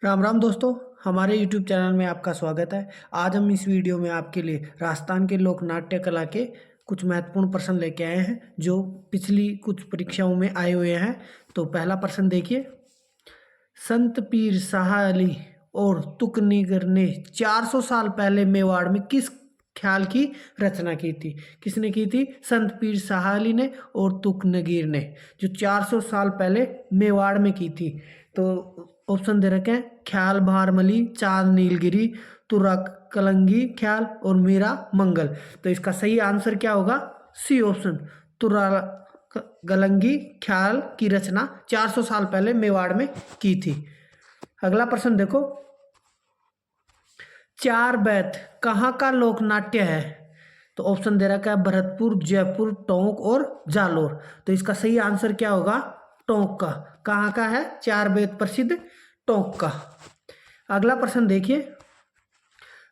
राम राम दोस्तों, हमारे YouTube channel में आपका स्वागत है। आज हम इस वीडियो में आपके लिए राजस्थान के लोक नाट्य कला के कुछ महत्वपूर्ण प्रश्न लेके आए हैं जो पिछली कुछ परीक्षाओं में आए हुए हैं। तो पहला प्रश्न देखिए। संत पीर शाह अली और तुकनीगर ने 400 साल पहले मेवाड़ में किस ख्याल की रचना की थी? किसने की थी? संत पीर शाह अली ने और तुकनगीर ने, जो 400 साल पहले मेवाड़ में की थी। तो ऑप्शन दे रखे हैं, ख्याल भारमली, चांद नीलगिरी, तुरा कलंगी ख्याल और मीरा मंगल। तो इसका सही आंसर क्या होगा? सी ऑप्शन, तुरा गलंगी ख्याल की रचना 400 साल पहले मेवाड़ में की थी। अगला प्रश्न देखो। चार बैत कहाँ का लोक नाट्य है? तो ऑप्शन दे रखा है भरतपुर, जयपुर, टोंक और जालोर। तो इसका सही आंसर क्या होगा? टोंक का। कहाँ का है चार बैत प्रसिद्ध? टोंक का। अगला प्रश्न देखिए।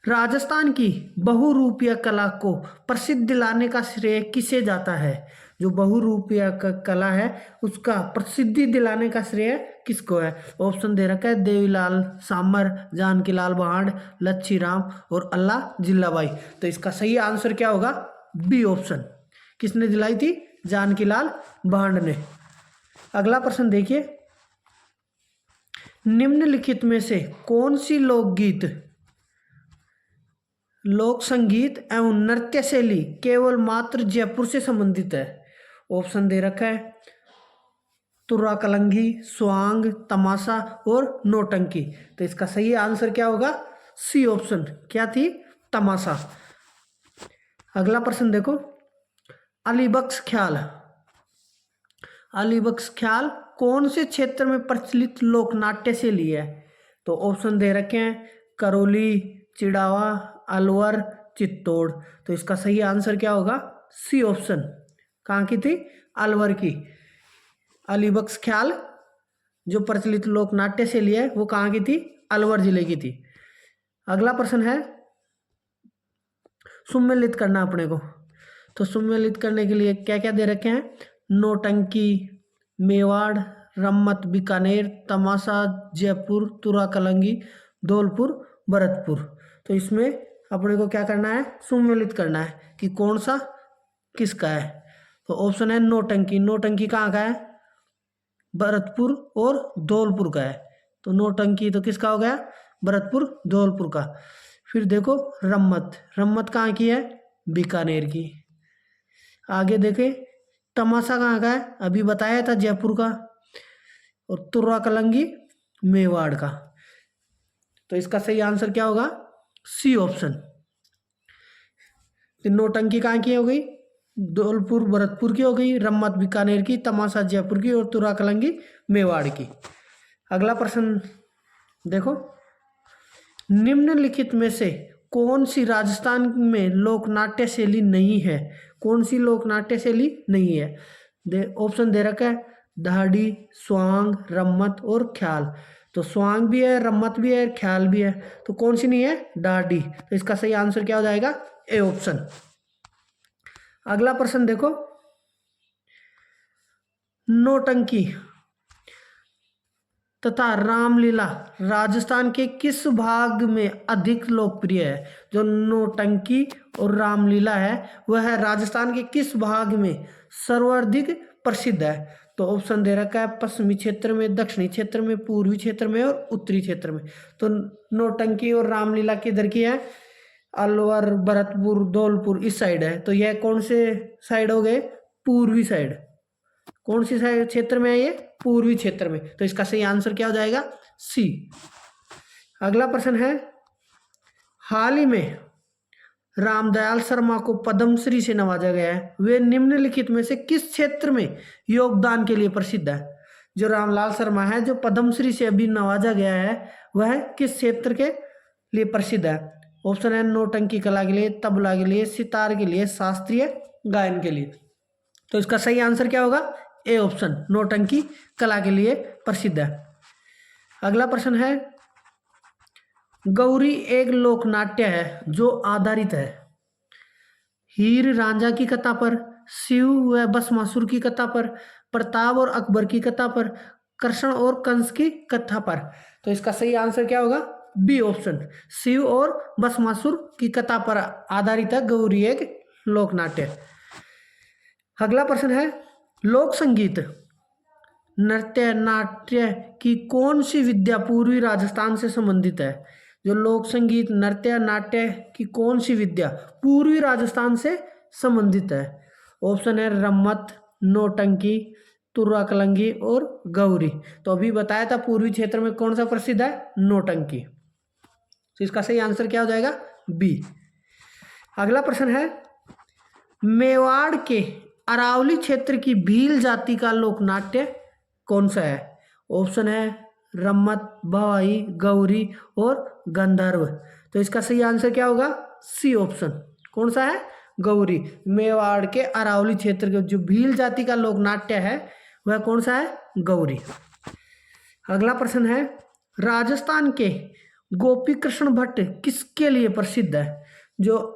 राजस्थान की बहुरूपिया कला को प्रसिद्ध दिलाने का श्रेय किसे जाता है? जो बहुरूपिया का कला है उसका प्रसिद्धि दिलाने का श्रेय किसको है? ऑप्शन दे रखा है देवीलाल सामर, जानकीलाल भांड, लच्छी राम और अल्लाह जिल्लाबाई। तो इसका सही आंसर क्या होगा? B option. किसने दिलाई थी? जानकीलाल भांड ने। अगला प्रश्न देखिए। निम्नलिखित में से कौन सी लोकगीत, लोक संगीत एवं नृत्य शैली केवल मात्र जयपुर से संबंधित है? ऑप्शन दे रखा है तुर्रा कलंगी, स्वांग, तमाशा और नौटंकी। तो इसका सही आंसर क्या होगा? C option. क्या थी? तमाशा। अगला प्रश्न देखो। अलीबख्श ख्याल, अलीबख्श ख्याल कौन से क्षेत्र में प्रचलित लोक नाट्य शैली है? तो ऑप्शन दे रखे हैं करौली, चिड़ावा, अलवर, चित्तौड़। तो इसका सही आंसर क्या होगा? C option. कहाँ की थी? अलवर की। अलीबख्श ख्याल जो प्रचलित लोक नाट्य शैली है वो कहाँ की थी? अलवर जिले की थी। अगला प्रश्न है, सुमेलित करना अपने को। तो सुमेलित करने के लिए क्या क्या दे रखे हैं? नौटंकी मेवाड़, रम्मत बीकानेर, तमाशा जयपुर, तुरा कलंगी धौलपुर, भरतपुर। तो इसमें अपने को क्या करना है? सुमेलित करना है कि कौन सा किसका है। तो ऑप्शन है नौटंकी। नौटंकी कहाँ का है? भरतपुर और धौलपुर का है। तो नौटंकी तो किसका हो गया? भरतपुर धौलपुर का। फिर देखो रम्मत, रम्मत कहाँ की है? बीकानेर की। आगे देखें तमाशा कहाँ का है? अभी बताया था जयपुर का। और तुर्रा कलंगी मेवाड़ का। तो इसका सही आंसर क्या होगा? C option. नौटंकी कहाँ की हो गई? धौलपुर भरतपुर की हो गई, रम्मत बीकानेर की, तमाशा जयपुर की और तुर्रा कलंगी मेवाड़ की। अगला प्रश्न देखो। निम्नलिखित में से कौन सी राजस्थान में लोक नाट्य शैली नहीं है? कौन सी लोक नाट्य शैली नहीं है? ऑप्शन दे रखा है दहाड़ी, स्वांग, रम्मत और ख्याल। तो स्वांग भी है, रम्मत भी है, ख्याल भी है। तो कौन सी नहीं है? दहाड़ी। तो इसका सही आंसर क्या हो जाएगा? A option. अगला प्रश्न देखो। नौटंकी तथा रामलीला राजस्थान के किस भाग में अधिक लोकप्रिय है? जो नौटंकी और रामलीला है वह राजस्थान के किस भाग में सर्वाधिक प्रसिद्ध है? तो ऑप्शन दे रखा है पश्चिमी क्षेत्र में, दक्षिणी क्षेत्र में, पूर्वी क्षेत्र में और उत्तरी क्षेत्र में। तो नौटंकी और रामलीला किधर की है? अलवर, भरतपुर, धौलपुर इस साइड है। तो यह कौन से साइड हो गए? पूर्वी साइड। कौन सी साइड क्षेत्र में है ये? पूर्वी क्षेत्र में। तो इसका सही आंसर क्या हो जाएगा? सी। अगला प्रश्न है, हाल ही में रामदयाल शर्मा को पद्मश्री से नवाजा गया है, वे निम्नलिखित में से किस क्षेत्र में योगदान के लिए प्रसिद्ध है? जो रामलाल शर्मा है जो पद्मश्री से अभी नवाजा गया है वह किस क्षेत्र के लिए प्रसिद्ध है? ऑप्शन है नौटंकी कला के लिए, तबला के लिए, सितार के लिए, शास्त्रीय गायन के लिए। तो इसका सही आंसर क्या होगा? ए ऑप्शन, नौटंकी कला के लिए प्रसिद्ध है। अगला प्रश्न है, गौरी एक लोक नाट्य है जो आधारित है हीर रांझा की कथा पर, शिव व भस्मासुर की कथा पर, प्रताप और अकबर की कथा पर, कृष्ण और कंस की कथा पर। तो इसका सही आंसर क्या होगा? बी ऑप्शन, शिव और भस्मासुर की कथा पर आधारित है गौरी एक लोक नाट्य। अगला प्रश्न है, लोक संगीत, नृत्य, नाट्य की कौन सी विद्या पूर्वी राजस्थान से संबंधित है? जो लोक संगीत, नृत्य, नाट्य की कौन सी विद्या पूर्वी राजस्थान से संबंधित है? ऑप्शन है रम्मत, नौटंकी, तुर्रा कलंगी और गौरी। तो अभी बताया था पूर्वी क्षेत्र में कौन सा प्रसिद्ध है? नौटंकी। तो इसका सही आंसर क्या हो जाएगा? बी। अगला प्रश्न है, मेवाड़ के अरावली क्षेत्र की भील जाति का लोकनाट्य कौन सा है? ऑप्शन है रम्मत, भवाई, गौरी और गंधर्व। तो इसका सही आंसर क्या होगा? C option. कौन सा है? गौरी। मेवाड़ के अरावली क्षेत्र के जो भील जाति का लोकनाट्य है वह कौन सा है? गौरी। अगला प्रश्न है, राजस्थान के गोपी कृष्ण भट्ट किसके लिए प्रसिद्ध है? जो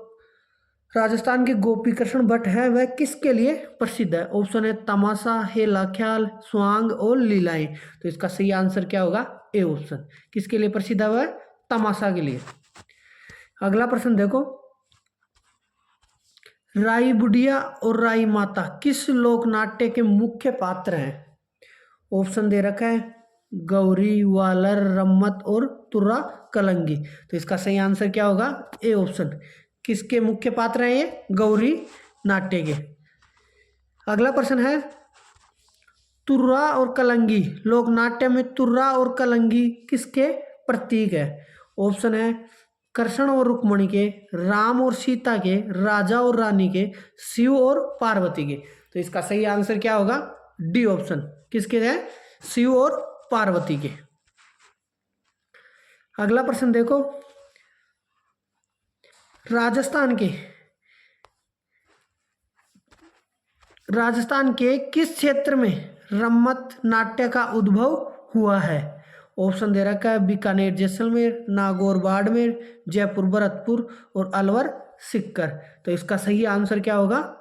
राजस्थान के गोपी कृष्ण भट्ट है वह किसके लिए प्रसिद्ध है? ऑप्शन है तमाशा, हेला ख्याल, स्वांग और लीलाएं। तो इसका सही आंसर क्या होगा? A option. किसके लिए प्रसिद्ध है वह? तमाशा के लिए। अगला प्रश्न देखो, राई बुढ़िया और राई माता किस लोकनाट्य के मुख्य पात्र हैं? ऑप्शन दे रखा है गौरी, वालर, रम्मत और तुर्रा कलंगी। तो इसका सही आंसर क्या होगा? A option. किसके मुख्य पात्र हैं ये? गौरी नाट्य के। अगला प्रश्न है, तुर्रा और कलंगी लोकनाट्य में तुर्रा और कलंगी किसके प्रतीक है? ऑप्शन है कृष्ण और रुक्मणी के, राम और सीता के, राजा और रानी के, शिव और पार्वती के। तो इसका सही आंसर क्या होगा? D option. किसके है? शिव और पार्वती के। अगला प्रश्न देखो, राजस्थान के किस क्षेत्र में रम्मत नाट्य का उद्भव हुआ है? ऑप्शन दे रखा है बीकानेर जैसलमेर, नागौर बाड़मेर, जयपुर भरतपुर और अलवर सिक्कर। तो इसका सही आंसर क्या होगा?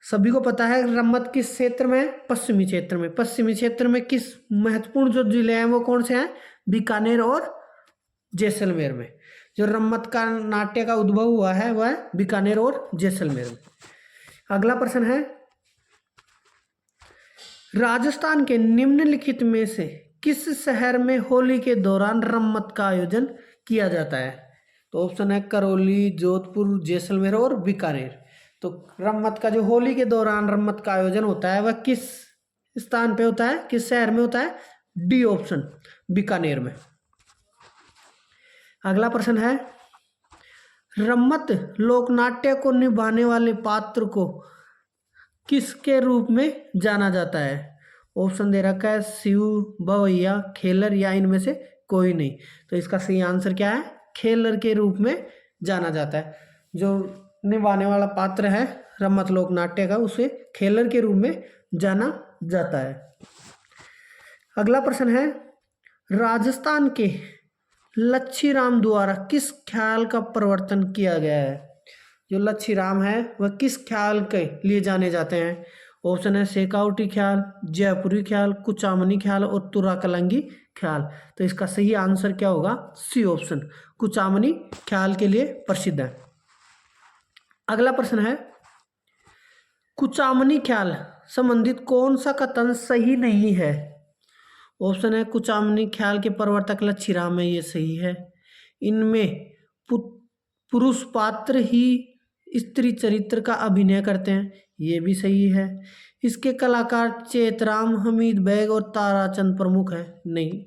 सभी को पता है रम्मत किस क्षेत्र में है? पश्चिमी क्षेत्र में। पश्चिमी क्षेत्र में किस महत्वपूर्ण जो जिले हैं वो कौन से हैं? बीकानेर और जैसलमेर में। जो रम्मत का नाट्य का उद्भव हुआ है वह बीकानेर और जैसलमेर में। अगला प्रश्न है, राजस्थान के निम्नलिखित में से किस शहर में होली के दौरान रम्मत का आयोजन किया जाता है? तो ऑप्शन है करौली, जोधपुर, जैसलमेर और बीकानेर। तो रम्मत का जो होली के दौरान रम्मत का आयोजन होता है वह किस स्थान पे होता है? किस शहर में होता है? डी ऑप्शन, बीकानेर में। अगला प्रश्न है, रम्मत लोकनाट्य को निभाने वाले पात्र को किसके रूप में जाना जाता है? ऑप्शन दे रखा है शिव, भवैया, खेलर या इनमें से कोई नहीं। तो इसका सही आंसर क्या है? खेलर के रूप में जाना जाता है। जो निभाने वाला पात्र है रम्मत लोकनाट्य का उसे खेलर के रूप में जाना जाता है। अगला प्रश्न है, राजस्थान के लच्छीराम द्वारा किस ख्याल का प्रवर्तन किया गया है? जो लच्छीराम है वह किस ख्याल के लिए जाने जाते हैं? ऑप्शन है शेखावटी ख्याल, जयपुरी ख्याल, कुचामनी ख्याल और तुर्रा कलंगी ख्याल। तो इसका सही आंसर क्या होगा? सी ऑप्शन, कुचामनी ख्याल के लिए प्रसिद्ध है। अगला प्रश्न है, कुचामनी ख्याल संबंधित कौन सा कथन सही नहीं है? ऑप्शन है कुचामनी ख्याल के प्रवर्तक लच्छीराम है, ये सही है। इनमें पुरुष पात्र ही स्त्री चरित्र का अभिनय करते हैं, ये भी सही है। इसके कलाकार चेतराम, हमीद बेग और ताराचंद प्रमुख है, नहीं।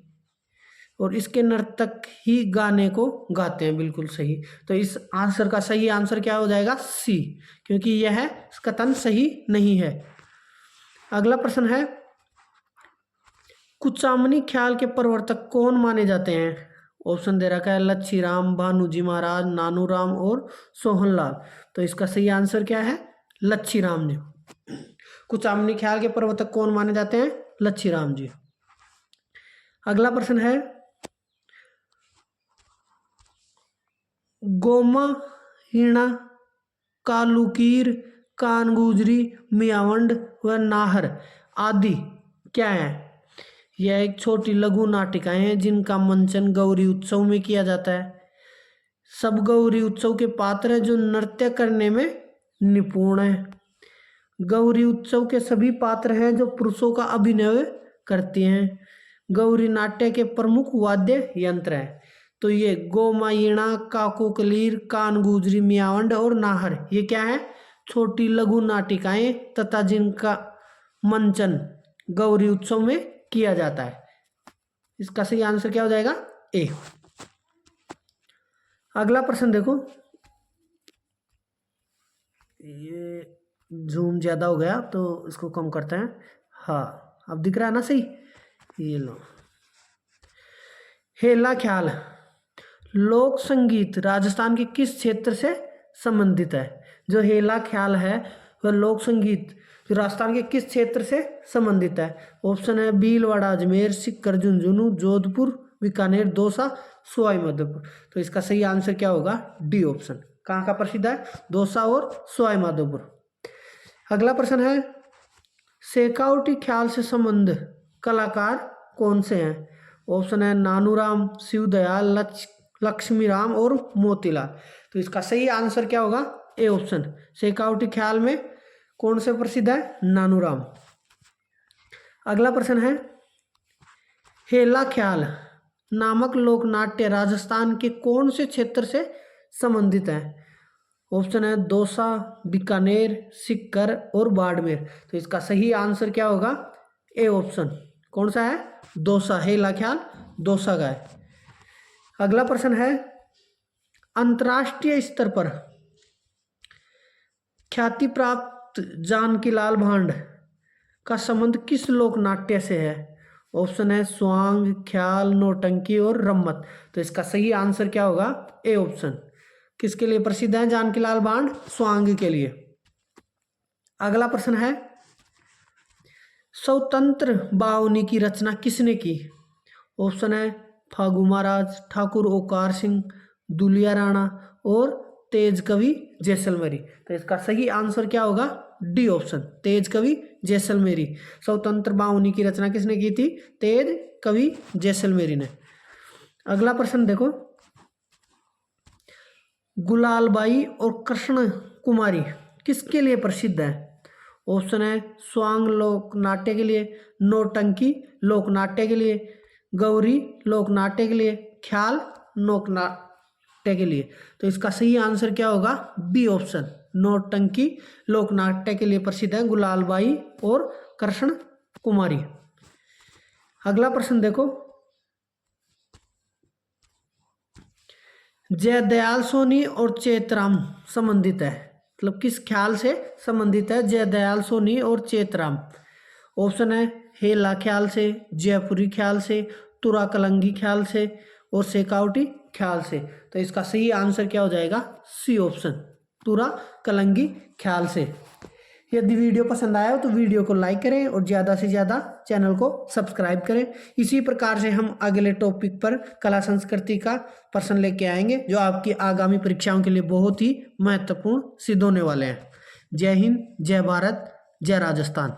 और इसके नर्तक ही गाने को गाते हैं, बिल्कुल सही। तो इस आंसर का सही आंसर क्या हो जाएगा? सी, क्योंकि यह कथन सही नहीं है। अगला प्रश्न है, कुचामनी ख्याल के प्रवर्तक कौन माने जाते हैं? ऑप्शन दे रखा है लच्छीराम, भानुजी महाराज, नानूराम और सोहनलाल। तो इसका सही आंसर क्या है? लच्छीराम जी। कुचामनी ख्याल के प्रवर्तक कौन माने जाते हैं? लच्छीराम जी। अगला प्रश्न है, गोमा, हीणा, कालुकीर, कानगुजरी, मियावंड व नाहर आदि क्या है? यह एक छोटी लघु नाटिकाएं हैं जिनका मंचन गौरी उत्सव में किया जाता है। सब गौरी उत्सव के पात्र हैं जो नृत्य करने में निपुण हैं। गौरी उत्सव के सभी पात्र हैं जो पुरुषों का अभिनय करते हैं। गौरी नाट्य के प्रमुख वाद्य यंत्र हैं। तो ये गोमायिणा, काकोकलीर, कानगुजरी, मियावंड और नाहर, ये क्या है? छोटी लघु नाटिकाएं तथा जिनका मंचन गौरी उत्सव में किया जाता है। इसका सही आंसर क्या हो जाएगा? ए। अगला प्रश्न देखो, ये जूम ज्यादा हो गया तो इसको कम करते हैं। हाँ, अब दिख रहा है ना सही? ये लो, हेला ख्याल लोक संगीत राजस्थान के किस क्षेत्र से संबंधित है? जो हेला ख्याल है वह लोक संगीत राजस्थान के किस क्षेत्र से संबंधित है? ऑप्शन है भीलवाड़ा, अजमेर, सीकर, झुंझुनू, जोधपुर, बीकानेर, दौसा, सवाई माधोपुर। तो इसका सही आंसर क्या होगा? D option. कहाँ का प्रसिद्ध है? दौसा और सवाई माधोपुर। अगला प्रश्न है, शेखावटी ख्याल से संबंध कलाकार कौन से हैं? ऑप्शन है नानूराम, शिवदयाल, लक्ष्मीराम और मोतीलाल। तो इसका सही आंसर क्या होगा? A option. शेखावटी ख्याल में कौन से प्रसिद्ध है? नानूराम। अगला प्रश्न है, हेला ख्याल नामक लोक नाट्य राजस्थान के कौन से क्षेत्र से संबंधित है? ऑप्शन है दौसा, बीकानेर, सीकर और बाड़मेर। तो इसका सही आंसर क्या होगा? A option. कौन सा है? दौसा। हेला ख्याल दौसा का है। अगला प्रश्न है, अंतर्राष्ट्रीय स्तर पर ख्याति प्राप्त जानकीलाल भांड का संबंध किस लोक नाट्य से है? ऑप्शन है स्वांग, ख्याल, नौटंकी और रम्मत। तो इसका सही आंसर क्या होगा? A option. किसके लिए प्रसिद्ध है जानकीलाल भांड? स्वांग के लिए। अगला प्रश्न है, स्वतंत्र बावनी की रचना किसने की? ऑप्शन है फागु महाराज, ठाकुर ओकार सिंह, दुलिया राणा और तेज कवि जैसलमेरी। तो इसका सही आंसर क्या होगा? डी ऑप्शन, तेज कवि जैसलमेरी। स्वतंत्र बावनी की रचना किसने की थी? तेज कवि जैसलमेरी ने। अगला प्रश्न देखो, गुलालबाई और कृष्ण कुमारी किसके लिए प्रसिद्ध है? ऑप्शन है स्वांग लोक नाट्य के लिए, नौटंकी लोक नाट्य के लिए, गौरी लोक नाट्य के लिए, ख्याल लोक नाट्य के लिए। तो इसका सही आंसर क्या होगा? B option. नौटंकी लोक नाट्य के लिए प्रसिद्ध है गुलालबाई और कृष्ण कुमारी। अगला प्रश्न देखो, जयदयाल सोनी और चेतराम संबंधित है, मतलब किस ख्याल से संबंधित है जयदयाल सोनी और चेतराम? ऑप्शन है हेला ख्याल से, जयपुरी ख्याल से, तुरा कलंगी ख्याल से और शेखावटी ख्याल से। तो इसका सही आंसर क्या हो जाएगा? सी ऑप्शन, तुरा कलंगी ख्याल से। यदि वीडियो पसंद आया हो तो वीडियो को लाइक करें और ज़्यादा से ज़्यादा चैनल को सब्सक्राइब करें। इसी प्रकार से हम अगले टॉपिक पर कला संस्कृति का प्रश्न लेके आएंगे जो आपकी आगामी परीक्षाओं के लिए बहुत ही महत्वपूर्ण सिद्ध होने वाले हैं। जय हिंद, जय भारत, जय राजस्थान।